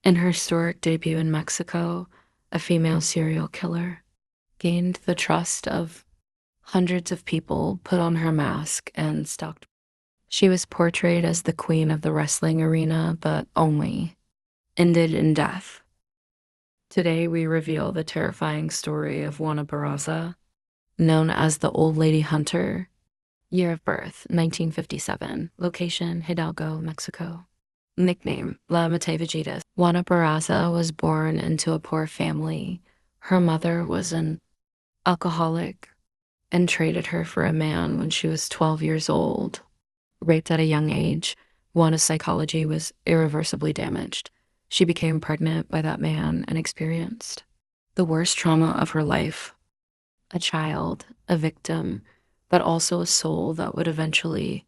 In her historic debut in Mexico, a female serial killer gained the trust of hundreds of people, put on her mask, and stalked. She was portrayed as the queen of the wrestling arena, but only ended in death. Today, we reveal the terrifying story of Juana Barraza, known as the Old Lady Hunter. Year of birth, 1957. Location, Hidalgo, Mexico. Nickname, La Mataviejitas. Juana Barraza was born into a poor family. Her mother was an alcoholic and traded her for a man when she was 12 years old. Raped at a young age, Juana's psychology was irreversibly damaged. She became pregnant by that man and experienced the worst trauma of her life. A child, a victim, but also a soul that would eventually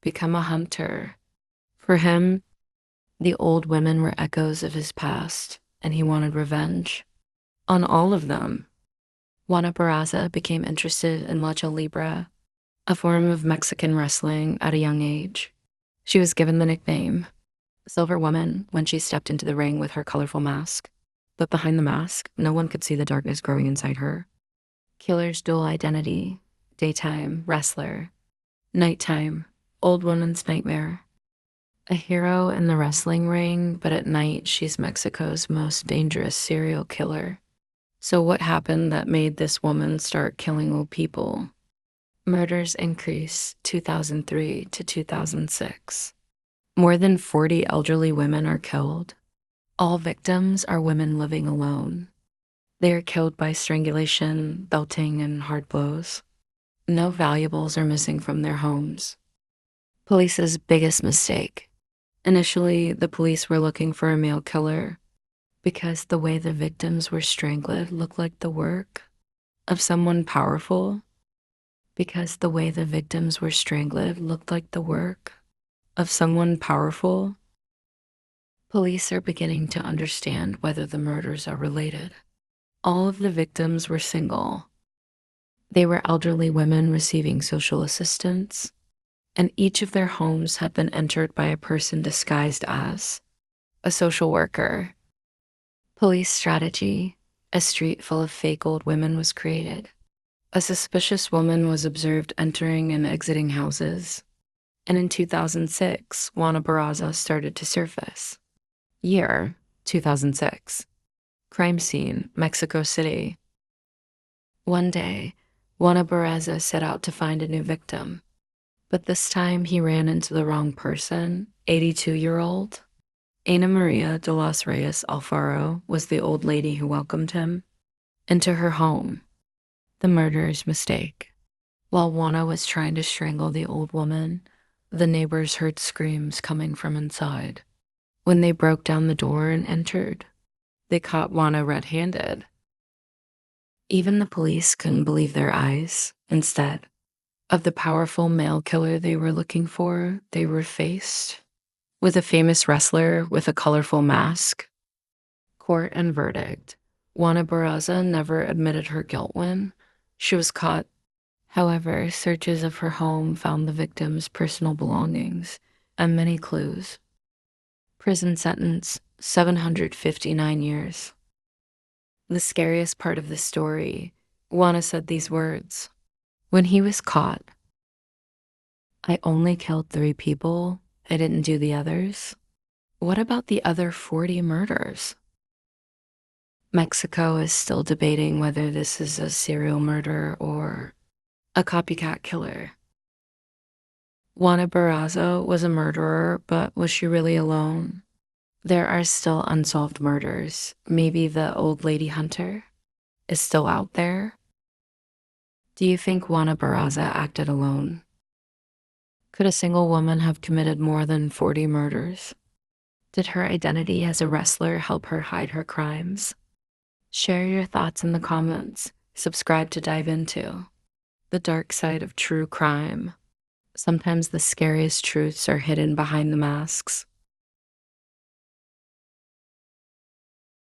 become a hunter. For him, the old women were echoes of his past, and he wanted revenge on all of them. Juana Barraza became interested in Lucha Libre, a form of Mexican wrestling, at a young age. She was given the nickname Silver Woman when she stepped into the ring with her colorful mask. But behind the mask, no one could see the darkness growing inside her. Killer's dual identity, daytime, wrestler, nighttime, old woman's nightmare. A hero in the wrestling ring, but at night she's Mexico's most dangerous serial killer. So what happened that made this woman start killing old people? Murders increase 2003 to 2006. More than 40 elderly women are killed. All victims are women living alone. They are killed by strangulation, belting, and hard blows. No valuables are missing from their homes. Police's biggest mistake. Initially, the police were looking for a male killer because the way the victims were strangled looked like the work of someone powerful. Because the way the victims were strangled looked like the work of someone powerful. Police are beginning to understand whether the murders are related. All of the victims were single. They were elderly women receiving social assistance, and each of their homes had been entered by a person disguised as a social worker. Police strategy: a street full of fake old women was created. A suspicious woman was observed entering and exiting houses, and in 2006, Juana Barraza started to surface. Year, 2006. Crime scene, Mexico City. One day, Juana Barraza set out to find a new victim, but this time he ran into the wrong person. 82-year-old Ana Maria de los Reyes Alfaro was the old lady who welcomed him into her home. The murderer's mistake. While Juana was trying to strangle the old woman, the neighbors heard screams coming from inside. When they broke down the door and entered, they caught Juana red-handed. Even the police couldn't believe their eyes. Instead of the powerful male killer they were looking for, they were faced with a famous wrestler with a colorful mask. Court and verdict. Juana Barraza never admitted her guilt when she was caught. However, searches of her home found the victim's personal belongings and many clues. Prison sentence, 759 years. The scariest part of the story, Juana said these words. When he was caught, I only killed 3 people. I didn't do the others. What about the other 40 murders? Mexico is still debating whether this is a serial murder or a copycat killer. Juana Barraza was a murderer, but was she really alone? There are still unsolved murders. Maybe the old lady hunter is still out there? Do you think Juana Barraza acted alone? Could a single woman have committed more than 40 murders? Did her identity as a wrestler help her hide her crimes? Share your thoughts in the comments. Subscribe to dive into the dark side of true crime. Sometimes the scariest truths are hidden behind the masks.